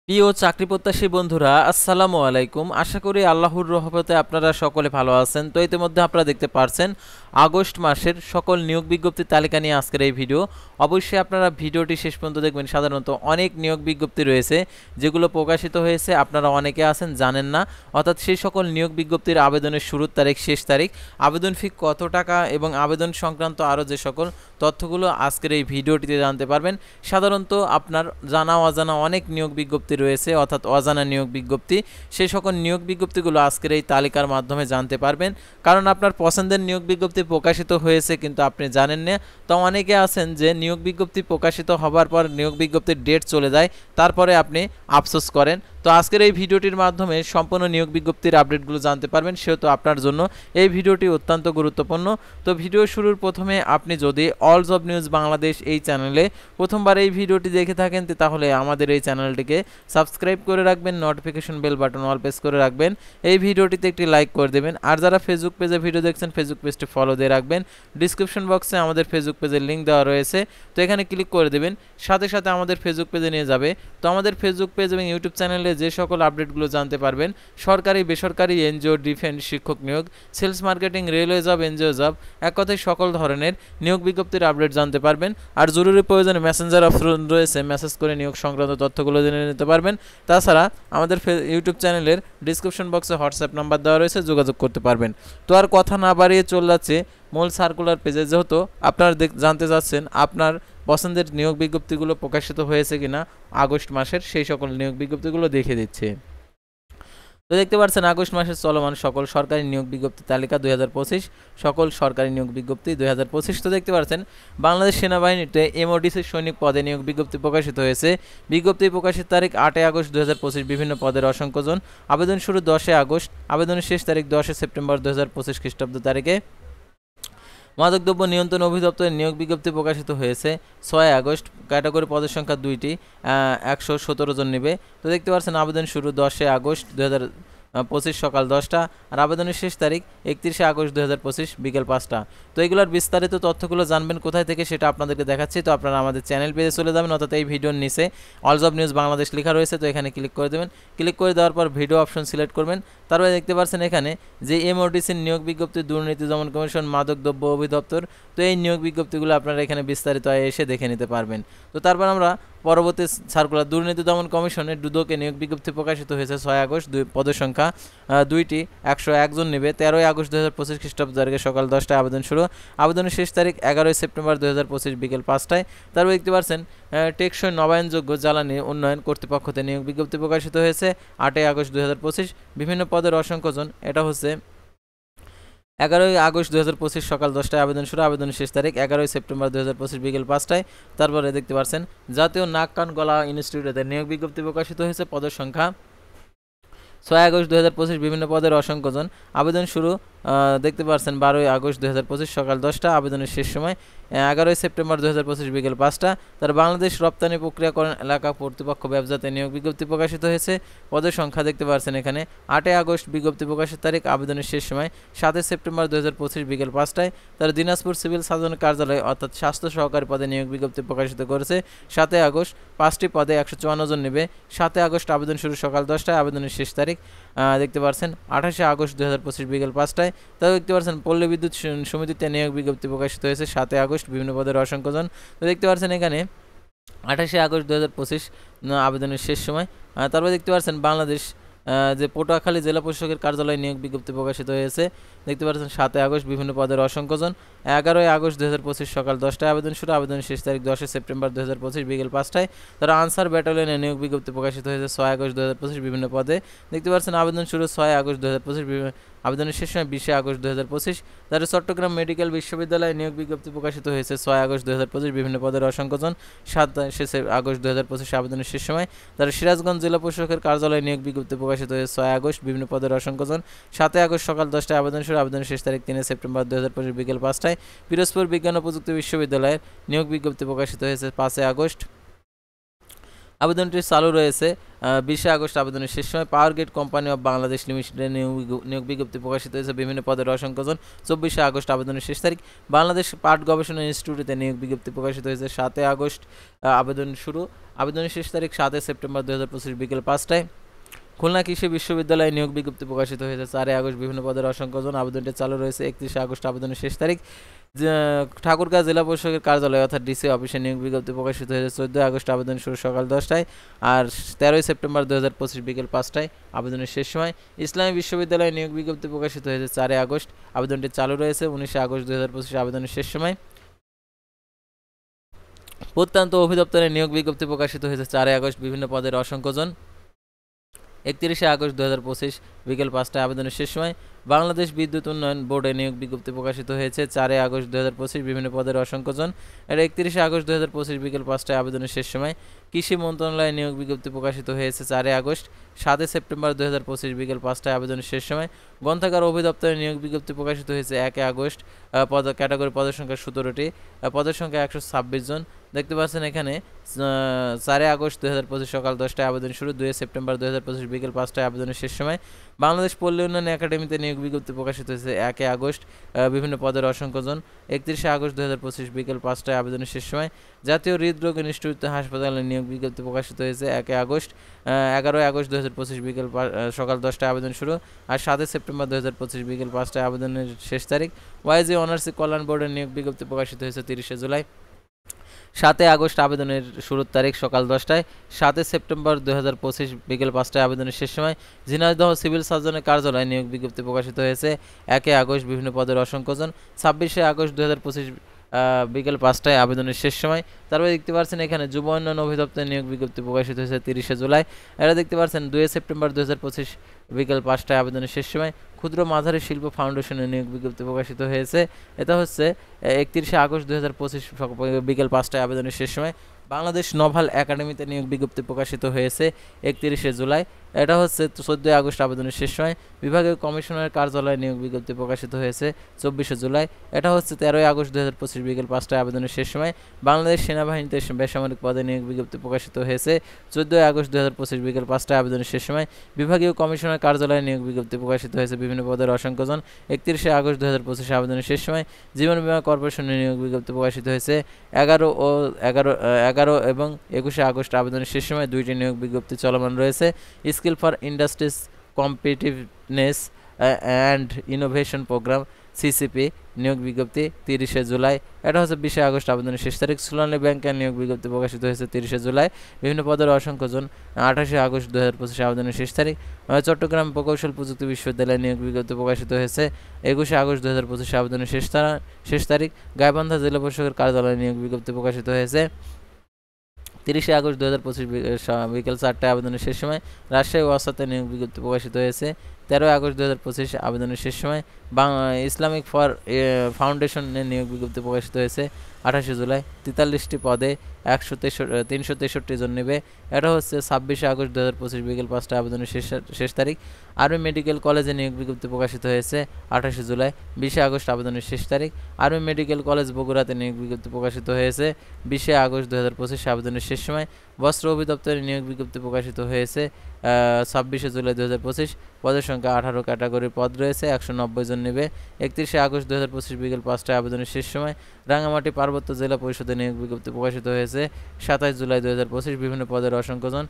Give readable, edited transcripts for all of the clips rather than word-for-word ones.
প্রিয় চাকরি প্রত্যাশী বন্ধুরা, আসসালামু আলাইকুম। আশা করি আল্লাহর রহমতে আপনারা সকলে ভালো আছেন। তো ইতিমধ্যে আপনারা দেখতে পারছেন আগস্ট মাসের সকল নিয়োগ বিজ্ঞপ্তির তালিকা নিয়ে আজকের এই ভিডিও। অবশ্যই আপনারা ভিডিওটি শেষ পর্যন্ত দেখবেন। সাধারণত অনেক নিয়োগ বিজ্ঞপ্তি রয়েছে যেগুলো প্রকাশিত হয়েছে, আপনারা অনেকে আছেন জানেন না। অর্থাৎ সেই সকল নিয়োগ বিজ্ঞপ্তির আবেদনের শুরুর তারিখ, শেষ তারিখ, আবেদন ফি কত টাকা এবং আবেদন সংক্রান্ত আরও যে সকল তথ্যগুলো আজকের এই ভিডিওটিতে জানতে পারবেন। সাধারণত আপনার জানা অজানা অনেক নিয়োগ বিজ্ঞপ্তি রয়েছে, অর্থাৎ অজানা নিয়োগ বিজ্ঞপ্তি। সেই সকল নিয়োগ বিজ্ঞপ্তিগুলো আজকের এই তালিকার মাধ্যমে জানতে পারবেন। কারণ আপনার পছন্দের নিয়োগ বিজ্ঞপ্তি প্রকাশিত হয়েছে কিন্তু আপনি জানেন না। তো অনেকে আছেন যে নিয়োগ বিজ্ঞপ্তি প্রকাশিত হবার পর নিয়োগ বিজ্ঞপ্তির ডেট চলে যায়, তারপরে আপনি আফসোস করেন। তো আজকের এই ভিডিওটির মাধ্যমে সম্পূর্ণ নিয়োগ বিজ্ঞপ্তির আপডেটগুলো জানতে পারবেন, সেহেতু আপনার জন্য এই ভিডিওটি অত্যন্ত গুরুত্বপূর্ণ। তো ভিডিও শুরুর প্রথমে আপনি যদি অল জব নিউজ বাংলাদেশ এই চ্যানেলে প্রথমবার এই ভিডিওটি দেখে থাকেন তাহলে আমাদের এই চ্যানেলটিকে সাবস্ক্রাইব করে রাখবেন, notification bell button all press করে রাখবেন, এই ভিডিওটিতে একটি লাইক করে দেবেন। আর যারা ফেসবুক পেজে ভিডিও দেখছেন ফেসবুক পেজটি ফলো দিয়ে রাখবেন। ডিসক্রিপশন বক্সে আমাদের ফেসবুক পেজের লিঙ্ক দেওয়া রয়েছে, তো এখানে ক্লিক করে দেবেন, সাথে সাথে আমাদের ফেসবুক পেজে নিয়ে যাবে। তো আমাদের ফেসবুক পেজ এবং ইউটিউব চ্যানেলে যে সকল আপডেটগুলো জানতে পারবেন, সরকারি বেসরকারি এনজিও, ডিফেন্স, শিক্ষক নিয়োগ, sales marketing, railway job, NGO job, এক কথায় সকল ধরনের নিয়োগ বিজ্ঞপ্তির আপডেট জানতে পারবেন। আর জরুরি প্রয়োজনে মেসেঞ্জার অপশন রয়েছে, মেসেজ করে নিয়োগ সংক্রান্ত তথ্যগুলো জেনে নিতে পারবেন। তাছাড়া আমাদের ইউটিউব চ্যানেলের ডিসক্রিপশন বক্সে হোয়াটসঅ্যাপ নাম্বার দেওয়া রয়েছে, যোগাযোগ করতে পারবেন। তো আর কথা না বাড়িয়ে চলে যাচ্ছে মূল সার্কুলার পেজে। যেহেতু আপনারা জানতে চাচ্ছেন আপনার পছন্দের নিয়োগ বিজ্ঞপ্তিগুলো প্রকাশিত হয়েছে কিনা আগস্ট মাসের, সেই সকল নিয়োগ বিজ্ঞপ্তিগুলো দেখে দিচ্ছে। তো দেখতে পাচ্ছেন আগস্ট মাসের চলমান সকল সরকারি নিয়োগ বিজ্ঞপ্তি তালিকা 2025, সকল সরকারি নিয়োগ বিজ্ঞপ্তি 2025। তো দেখতে পাচ্ছেন বাংলাদেশ সেনাবাহিনীতে এমওডিসি সৈনিক পদে নিয়োগ বিজ্ঞপ্তি প্রকাশিত হয়েছে। বিজ্ঞপ্তি প্রকাশের তারিখ 8 আগস্ট 2025। বিভিন্ন পদের অসংখ্যজন। আবেদন শুরু 10 আগস্ট, আবেদনের শেষ তারিখ 10 সেপ্টেম্বর 2025 খ্রিস্টাব্দ তারিখে। মাদকদ্রব্য নিয়ন্ত্রণ অধিদপ্তরের নিয়োগ বিজ্ঞপ্তি প্রকাশিত হয়েছে 6 আগস্ট। ক্যাটাগরি পদের সংখ্যা 2টি, 117 জন নেবে। তো দেখতে পাচ্ছেন আবেদন শুরু 10 আগস্ট 2025 সকাল 10টা, আর আবেদনের শেষ তারিখ 31 আগস্ট 2025 বিকেল 5টা। তো এগুলোর বিস্তারিত তথ্যগুলো জানবেন কোথায় থেকে সেটা আপনাদেরকে দেখাচ্ছি। তো আপনারা আমাদের চ্যানেল পেজে চলে যাবেন, অর্থাৎ এই ভিডিওর নিচে অল জব নিউজ বাংলাদেশ লেখা রয়েছে, তো এখানে ক্লিক করে দেবেন। ক্লিক করে দেওয়ার পর ভিডিও অপশন সিলেক্ট করবেন। তারপরে দেখতে পাচ্ছেন এখানে যে এমওডিসির নিয়োগ বিজ্ঞপ্তি, দুর্নীতি দমন কমিশন, মাদকদ্রব্য অধিদপ্তর। তো এই নিয়োগ বিজ্ঞপ্তিগুলো আপনারা এখানে বিস্তারিত এসে দেখে নিতে পারবেন। তো তারপর আমরা পরবর্তী সার্কুলার দুর্নীতি দমন কমিশনের দুদকে নিয়োগ বিজ্ঞপ্তি প্রকাশিত হয়েছে 6 আগস্ট। পদের সংখ্যা 2টি, 101 জন নেবে। 13 আগস্ট 2025 খ্রিস্টাব্দ তারিখে সকাল 10টায় আবেদন শুরু। আবেদনের শেষ তারিখ 11 সেপ্টেম্বর 2025 বিকেল 5টায়। তারপর দেখতে পাচ্ছেন টেকসই নবায়নযোগ্য জ্বালানি উন্নয়ন কর্তৃপক্ষতে নিয়োগ বিজ্ঞপ্তি প্রকাশিত হয়েছে 8 আগস্ট 2025। বিভিন্ন পদের অসংখ্যজন। এটা হচ্ছে 11 আগস্ট 2025 সকাল 10টায় আবেদন শুরু। আবেদনের শেষ তারিখ 11 সেপ্টেম্বর 2025 বিকেল 5টায়। তারপরে দেখতে পাচ্ছেন জাতীয় নাক কান গলা ইনস্টিটিউটে নিয়োগ বিজ্ঞপ্তি প্রকাশিত হয়েছে। পদের সংখ্যা 6 আগস্ট 2025। বিভিন্ন পদের অসংখ্যজন। আবেদন শুরু দেখতে পাচ্ছেন 12 আগস্ট 2025 সকাল 10টা, আবেদনের শেষ সময় 11 সেপ্টেম্বর 2025 বিকেল 5টা। তার বাংলাদেশ রপ্তানি প্রক্রিয়াকরণ এলাকা কর্তৃপক্ষ ব্যবসাতে নিয়োগ বিজ্ঞপ্তি প্রকাশিত হয়েছে। পদের সংখ্যা দেখতে পাচ্ছেন এখানে 8 আগস্ট। বিজ্ঞপ্তি প্রকাশের তারিখ, আবেদনের শেষ সময় 7 সেপ্টেম্বর 2025 বিকেল 5টায়। তার দিনাজপুর সিভিল সার্জন কার্যালয় অর্থাৎ স্বাস্থ্য সহকারী পদে নিয়োগ বিজ্ঞপ্তি প্রকাশিত করেছে 7 আগস্ট। 5টি পদে 154 জন নেবে। 7 আগস্ট আবেদন শুরু সকাল 10টায়, আবেদনের শেষ তারিখ দেখতে পাচ্ছেন 28 আগস্ট 2025 বিকেল 5টায়। তাও দেখতে পাচ্ছেন পল্লী বিদ্যুৎ সমিতিতে নিয়োগ বিজ্ঞপ্তি প্রকাশিত হয়েছে 7 আগস্ট। বিভিন্ন পদের অসংখ্যজন। তো দেখতে পাচ্ছেন এখানে 28 আগস্ট 2025 আবেদনের শেষ সময়। তারপর দেখতে পাচ্ছেন বাংলাদেশ যে পটুয়াখালী জেলা প্রশাসকের কার্যালয়ে নিয়োগ বিজ্ঞপ্তি প্রকাশিত হয়েছে দেখতে পাচ্ছেন 7 আগস্ট। বিভিন্ন পদের অসংখ্যজন। 11 আগস্ট 2025 সকাল 10টায় আবেদন শুরু। আবেদনের শেষ তারিখ 10 সেপ্টেম্বর 2025 বিকেল 5টায়। তারা আনসার ব্যাটালিয়নে নিয়োগ বিজ্ঞপ্তি প্রকাশিত হয়েছে 6 আগস্ট 2025 বিভিন্ন পদে। দেখতে পাচ্ছেন আবেদন শুরু 6 আগস্ট 2025, আবেদনের শেষ সময় 20 আগস্ট 2025। তারা চট্টগ্রাম মেডিকেল বিশ্ববিদ্যালয়ে নিয়োগ বিজ্ঞপ্তি প্রকাশিত হয়েছে 6 আগস্ট 2025 বিভিন্ন পদের অসংখ্যজন। 7 আগস্ট 2025 আবেদনের শেষ সময়। তারা সিরাজগঞ্জ জেলা প্রশাসকের কার্যালয়ে নিয়োগ বিজ্ঞপ্তি প্রকাশিত হয়েছে 6 আগস্ট বিভিন্ন পদের অসংখ্যজন। 7 আগস্ট সকাল 10টায় আবেদন শুরু। আবেদনের শেষ তারিখ 3 সেপ্টেম্বর 2025 বিকেল 5টায়। পিরোজপুর বিজ্ঞান ও প্রযুক্তি বিশ্ববিদ্যালয়ের নিয়োগ বিজ্ঞপ্তি প্রকাশিত হয়েছে 5 আগস্ট। আবেদনটি চালু রয়েছে 20 আগস্ট আবেদনের শেষ সময়। Power grid company of Bangladesh লিমিটেডে নিয়োগ বিজ্ঞপ্তি প্রকাশিত হয়েছে বিভিন্ন পদের অসংখ্যজন। 24 আগস্ট আবেদনের শেষ তারিখ। বাংলাদেশ পাট গবেষণা ইনস্টিটিউটে নিয়োগ বিজ্ঞপ্তি প্রকাশিত হয়েছে 7 আগস্ট আবেদন শুরু। আবেদনের শেষ তারিখ 7 সেপ্টেম্বর 2025 বিকেল 5টায়। খুলনা কৃষি বিশ্ববিদ্যালয়ে নিয়োগ বিজ্ঞপ্তি প্রকাশিত হয়েছে 4 আগস্ট বিভিন্ন পদের অসংখ্যজন। আবেদনটি চালু রয়েছে 31 আগস্ট আবেদনের শেষ তারিখ। ঠাকুরগাঁও জেলা পরিষদের কার্যালয় অর্থাৎ ডিসি অফিসে নিয়োগ বিজ্ঞপ্তি প্রকাশিত হয়েছে 14 আগস্ট আবেদন শুরু সকাল 10টায়। আর 13 সেপ্টেম্বর 2025 বিকেল 5টায় আবেদনের শেষ সময়। ইসলামী বিশ্ববিদ্যালয়ে নিয়োগ বিজ্ঞপ্তি প্রকাশিত হয়েছে 4 আগস্ট আবেদনটি চালু রয়েছে 19 আগস্ট 2025 আবেদনের শেষ সময়। প্রত্যন্ত অধিদপ্তরে নিয়োগ বিজ্ঞপ্তি প্রকাশিত হয়েছে 4 আগস্ট বিভিন্ন পদের অসংখ্যজন। 31 আগস্ট 2025 বিকেল 5টায় আবেদনের শেষ সময়। বাংলাদেশ বিদ্যুৎ উন্নয়ন বোর্ডে নিয়োগ বিজ্ঞপ্তি প্রকাশিত হয়েছে 4 আগস্ট 2025 বিভিন্ন পদের অসংখ্যজন। এটা 31 আগস্ট 2025 বিকেল 5টায় আবেদনের শেষ সময়। কৃষি মন্ত্রণালয়ে নিয়োগ বিজ্ঞপ্তি প্রকাশিত হয়েছে 4 আগস্ট 7 সেপ্টেম্বর 2025 বিকেল 5টায় আবেদনের শেষ সময়। গ্রন্থাগার অধিদপ্তরে নিয়োগ বিজ্ঞপ্তি প্রকাশিত হয়েছে 1 আগস্ট ক্যাটাগরি পদের সংখ্যা 17টি, পদের সংখ্যা 126 জন। দেখতে পাচ্ছেন এখানে 4 আগস্ট 2025 সকাল 10টায় আবেদন শুরু। 2 সেপ্টেম্বর 2025 বিকেল 5টায় আবেদনের শেষ সময়। বাংলাদেশ পল্লী উন্নয়ন একাডেমিতে নিয়োগ বিজ্ঞপ্তি প্রকাশিত হয়েছে 1 আগস্ট বিভিন্ন পদের অসংখ্যজন। 31 আগস্ট 2025 বিকেল 5টায় আবেদনের শেষ সময়। জাতীয় হৃদরোগ ইনস্টিটিউট হাসপাতালে নিয়োগ বিজ্ঞপ্তি প্রকাশিত হয়েছে 1 আগস্ট 11 আগস্ট 2025 বিকেল সকাল 10টায় আবেদন শুরু। আর 7 সেপ্টেম্বর 2025 বিকেল 5টায় আবেদনের শেষ তারিখ। ওয়াইজি অনার্সি কল্যাণ বোর্ডের নিয়োগ বিজ্ঞপ্তি প্রকাশিত হয়েছে 30 জুলাই। 7 আগস্ট আবেদনের শুরুর তারিখ সকাল 10টায়। 7 সেপ্টেম্বর 2025 বিকেল 5টায় আবেদনের শেষ সময়। ঝিনাইদহ সিভিল সার্জনের কার্যালয়ে নিয়োগ বিজ্ঞপ্তি প্রকাশিত হয়েছে 1 আগস্ট বিভিন্ন পদের অসংখ্যজন। 26 আগস্ট 2025 বিকেল 5টায় আবেদনের শেষ সময়। তারপরে দেখতে পাচ্ছেন এখানে যুব উন্নয়ন অধিদপ্তরে নিয়োগ বিজ্ঞপ্তি প্রকাশিত হয়েছে 30 জুলাই। এটা দেখতে পাচ্ছেন 2 সেপ্টেম্বর 2025 বিকেল 5টায় আবেদনের শেষ সময়। ক্ষুদ্র মাঝারি শিল্প ফাউন্ডেশনে নিয়োগ বিজ্ঞপ্তি প্রকাশিত হয়েছে, এটা হচ্ছে 31 আগস্ট 2025 বিকেল 5টায় আবেদনের শেষ সময়। বাংলাদেশ নভাল একাডেমিতে নিয়োগ বিজ্ঞপ্তি প্রকাশিত হয়েছে 31 জুলাই। এটা হচ্ছে 14 আগস্ট আবেদনের শেষ সময়। বিভাগীয় কমিশনারের কার্যালয়ে নিয়োগ বিজ্ঞপ্তি প্রকাশিত হয়েছে 24 জুলাই। এটা হচ্ছে 13 আগস্ট 2025 বিকেল 5টায় আবেদনের শেষ সময়। বাংলাদেশ সেনাবাহিনীতে বেসামরিক পদে নিয়োগ বিজ্ঞপ্তি প্রকাশিত হয়েছে 14 আগস্ট 2025 বিকেল 5টায় আবেদনের শেষ সময়। বিভাগীয় কমিশনার কার্যালয়ে নিয়োগ বিজ্ঞপ্তি প্রকাশিত হয়েছে বিভিন্ন পদের অসংখ্যজন। 31 আগস্ট 2025 আবেদনের শেষ সময়। জীবন বীমা কর্পোরেশনের নিয়োগ বিজ্ঞপ্তি প্রকাশিত হয়েছে 11 এবং 21 আগস্ট আবেদনের শেষ সময়। 2টি নিয়োগ বিজ্ঞপ্তি চলমান রয়েছে। Skill for industries competitiveness and innovation programme CCP নিয়োগ বিজ্ঞপ্তি 30 জুলাই। এটা হচ্ছে 20 আগস্ট আবেদনের শেষ তারিখ। সোনালী ব্যাংকের নিয়োগ বিজ্ঞপ্তি প্রকাশিত হয়েছে 30 জুলাই বিভিন্ন পদের অসংখ্যজন। 28 আগস্ট 2025 আবেদনের শেষ তারিখ। চট্টগ্রাম প্রকৌশল প্রযুক্তি বিশ্ববিদ্যালয়ে নিয়োগ বিজ্ঞপ্তি প্রকাশিত হয়েছে 21 আগস্ট 2025 আবেদনের শেষ তারিখ। গাইবান্ধা জেলা পরিষদের কার্যালয়ে নিয়োগ বিজ্ঞপ্তি প্রকাশিত হয়েছে 30 আগস্ট 2025 বিকেল 4টায় আবেদনের শেষ সময়। রাজশাহী ওয়াসাতে নিয়োগ বিজ্ঞপ্তি প্রকাশিত হয়েছে 13 আগস্ট 2025 আবেদনের শেষ সময়। ইসলামিক ফর ফাউন্ডেশনের নিয়োগ বিজ্ঞপ্তি প্রকাশিত হয়েছে 28 জুলাই। 43টি পদে 363 জন নেবে। এটা হচ্ছে 26 আগস্ট 2025 বিকেল 5টায় আবেদনের শেষ তারিখ। আর্মি মেডিকেল কলেজে নিয়োগ বিজ্ঞপ্তি প্রকাশিত হয়েছে 28 জুলাই। 20 আগস্ট আবেদনের শেষ তারিখ। আর্মি মেডিকেল কলেজ বগুড়াতে নিয়োগ বিজ্ঞপ্তি প্রকাশিত হয়েছে 20 আগস্ট 2025 আবেদনের শেষ সময়। বস্ত্র অধিদপ্তরে নিয়োগ বিজ্ঞপ্তি প্রকাশিত হয়েছে 26 জুলাই 2025। পদের সংখ্যা 18 ক্যাটাগরির পদ রয়েছে, 190 জন নেবে। 31 আগস্ট 2025 বিকেল 5টায় আবেদনের শেষ সময়। রাঙামাটি পার্বত্য জেলা পরিষদে নিয়োগ বিজ্ঞপ্তি প্রকাশিত হয়েছে 27 জুলাই 2025 বিভিন্ন পদের অসংখ্যজন।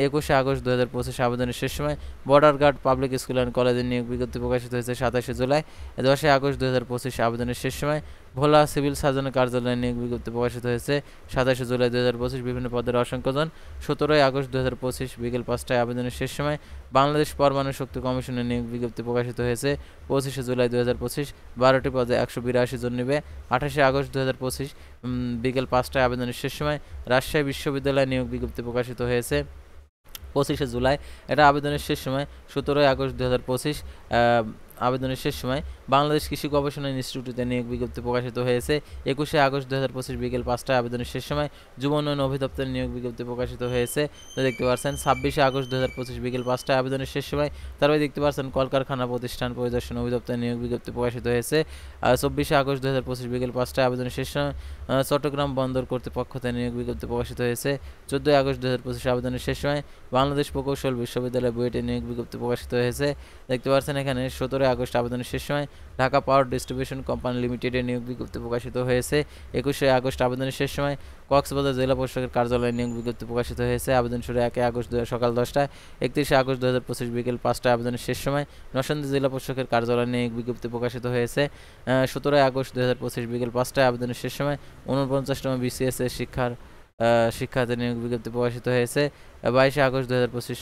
21 আগস্ট 2025 আবেদনের শেষ সময়। Border guard public school and কলেজের নিয়োগ বিজ্ঞপ্তি প্রকাশিত হয়েছে 27 জুলাই। 10 আগস্ট 2025 আবেদনের শেষ সময়। ভোলা সিভিল সার্জনের কার্যালয়ে নিয়োগ বিজ্ঞপ্তি প্রকাশিত হয়েছে 27 জুলাই 2025 বিভিন্ন পদের অসংখ্যজন। 17 আগস্ট 2025 বিকেল 5টায় আবেদনের শেষ সময়। বাংলাদেশ পরমাণু শক্তি কমিশনের নিয়োগ বিজ্ঞপ্তি প্রকাশিত হয়েছে 25 জুলাই 2025 12টি পদে 182 জন নেবে। 28 আগস্ট 2025 বিকেল 5টায় আবেদনের শেষ সময়। রাজশাহী বিশ্ববিদ্যালয়ে নিয়োগ বিজ্ঞপ্তি প্রকাশিত হয়েছে 25 জুলাই। এটা আবেদনের শেষ সময় 17 আগস্ট 2025 আবেদনের শেষ সময়। বাংলাদেশ কৃষি গবেষণা ইনস্টিটিউটে নিয়োগ বিজ্ঞপ্তি প্রকাশিত হয়েছে 21 আগস্ট 2025 বিকেল 5টায় আবেদনের শেষ সময়। যুব উন্নয়ন অধিদপ্তরের নিয়োগ বিজ্ঞপ্তি প্রকাশিত হয়েছে, তো দেখতে পাচ্ছেন 26 আগস্ট 2025 বিকেল 5টায় আবেদনের শেষ সময়। তারপরে দেখতে পাচ্ছেন কলকারখানা প্রতিষ্ঠান পরিদর্শন অধিদপ্তরের নিয়োগ বিজ্ঞপ্তি প্রকাশিত হয়েছে 24 আগস্ট 2025 বিকেল 5টায় আবেদনের শেষ সময়। চট্টগ্রাম বন্দর কর্তৃপক্ষতে নিয়োগ বিজ্ঞপ্তি প্রকাশিত হয়েছে 14 আগস্ট 2025 আবেদনের শেষ সময়। বাংলাদেশ প্রকৌশল বিশ্ববিদ্যালয় বুয়েটের নিয়োগ বিজ্ঞপ্তি প্রকাশিত হয়েছে, দেখতে পাচ্ছেন এখানে 17 আগস্ট আবেদনের শেষ সময়। ঢাকা পাওয়ার ডিস্ট্রিবিউশন কোম্পানি লিমিটেডের নিয়োগ বিজ্ঞপ্তি প্রকাশিত হয়েছে 21 আগস্ট আবেদনের শেষ সময়। কক্সবাজার জেলা প্রশাসকের কার্যালয়ে নিয়োগ বিজ্ঞপ্তি প্রকাশিত হয়েছে, আবেদন শুরু 1 আগস্ট সকাল 10টায়। 31 আগস্ট 2025 বিকেল 5টায় আবেদনের শেষ সময়। নরসিংদী জেলা প্রশাসকের কার্যালয়ে নিয়োগ বিজ্ঞপ্তি প্রকাশিত হয়েছে 17 আগস্ট 2025 বিকেল 5টায় আবেদনের শেষ সময়। 49তম BCS এর শিক্ষার্থী নিয়োগ বিজ্ঞপ্তি প্রকাশিত হয়েছে 22 আগস্ট 2025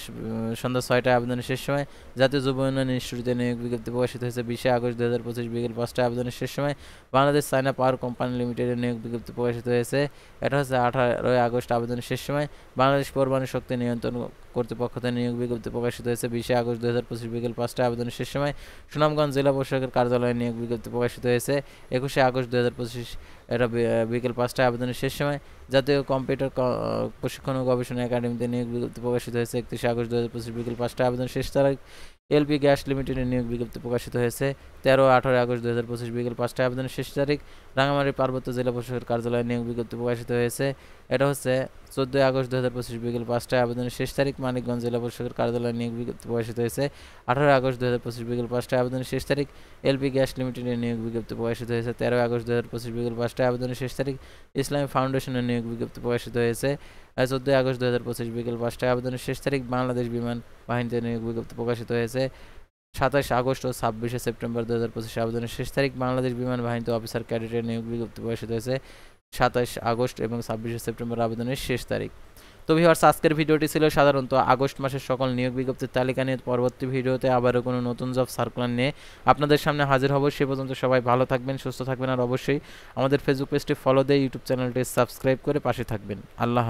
সন্ধ্যা 6টায় আবেদনের শেষ সময়। জাতীয় যুব উন্নয়ন ইনস্টিটিউটে নিয়োগ বিজ্ঞপ্তি প্রকাশিত হয়েছে 20 আগস্ট 2025 বিকেল 5টায় আবেদনের শেষ সময়। বাংলাদেশ চায়না পাওয়ার কোম্পানি লিমিটেডের নিয়োগ বিজ্ঞপ্তি প্রকাশিত হয়েছে, এটা হচ্ছে 18 আগস্ট আবেদনের শেষ সময়। বাংলাদেশ পরমাণু শক্তি নিয়ন্ত্রণ কর্তৃপক্ষতে নিয়োগ বিজ্ঞপ্তি প্রকাশিত হয়েছে 20 আগস্ট 2025 বিকেল 5টায় আবেদনের শেষ সময়। সুনামগঞ্জ জেলা প্রশাসকের কার্যালয়ে নিয়োগ বিজ্ঞপ্তি প্রকাশিত হয়েছে 21 আগস্ট 2025, এটা বিকেল 5টায় আবেদনের শেষ সময়। জাতীয় কম্পিউটার প্রশিক্ষণ ও গবেষণা একাডেমিতে নিয়োগ বিজ্ঞপ্তি প্রকাশিত হয়েছে 31 আগস্ট 2025 বিকেল 5টায় আবেদন শেষ তারিখ। এলপি গ্যাস লিমিটেডের নিয়োগ বিজ্ঞপ্তি প্রকাশিত হয়েছে 18 আগস্ট 2025 বিকেল 5টায় আবেদনের শেষ তারিখ। রাঙামাটি পার্বত্য জেলা প্রশাসকের কার্যালয়ে নিয়োগ বিজ্ঞপ্তি প্রকাশিত হয়েছে, এটা হচ্ছে 14 আগস্ট 2025 বিকেল 5টায় আবেদনের শেষ তারিখ। মানিকগঞ্জ জেলা প্রশাসকের কার্যালয়ে নিয়োগ বিজ্ঞপ্তি প্রকাশিত হয়েছে 18 আগস্ট 2025 বিকেল 5টায় আবেদনের শেষ তারিখ। এলপি গ্যাস লিমিটেডের নিয়োগ বিজ্ঞপ্তি প্রকাশিত হয়েছে 13 আগস্ট 2025 বিকেল 5টায় আবেদনের শেষ তারিখ। ইসলামী ফাউন্ডেশনের নিয়োগ বিজ্ঞপ্তি প্রকাশিত হয়েছে 14 আগস্ট 2025 বিকেল 5টায় আবেদনের শেষ তারিখ। বাংলাদেশ বিমান বাহিনীতে নিয়োগ বিজ্ঞপ্তি প্রকাশিত হয়েছে 27 আগস্ট ও 26 সেপ্টেম্বর 2025 আবেদনের শেষ তারিখ। বাংলাদেশ বিমান বাহিনীতে অফিসার ক্যাডেটের নিয়োগ বিজ্ঞপ্তি প্রকাশিত হয়েছে 27 আগস্ট এবং 26 সেপ্টেম্বর আবেদনের শেষ তারিখ। তো ভিউয়ার্স, আজকের ভিডিওটি ছিল সাধারণত আগস্ট মাসের সকল নিয়োগ বিজ্ঞপ্তির তালিকা নিয়ে। পরবর্তী ভিডিওতে আবারও কোনো নতুন জব সার্কুলার নিয়ে আপনাদের সামনে হাজির হব। সে পর্যন্ত সবাই ভালো থাকবেন, সুস্থ থাকবেন, আর অবশ্যই আমাদের ফেসবুক পেজটি ফলো দিয়ে ইউটিউব চ্যানেলটি সাবস্ক্রাইব করে পাশে থাকবেন। আল্লাহ।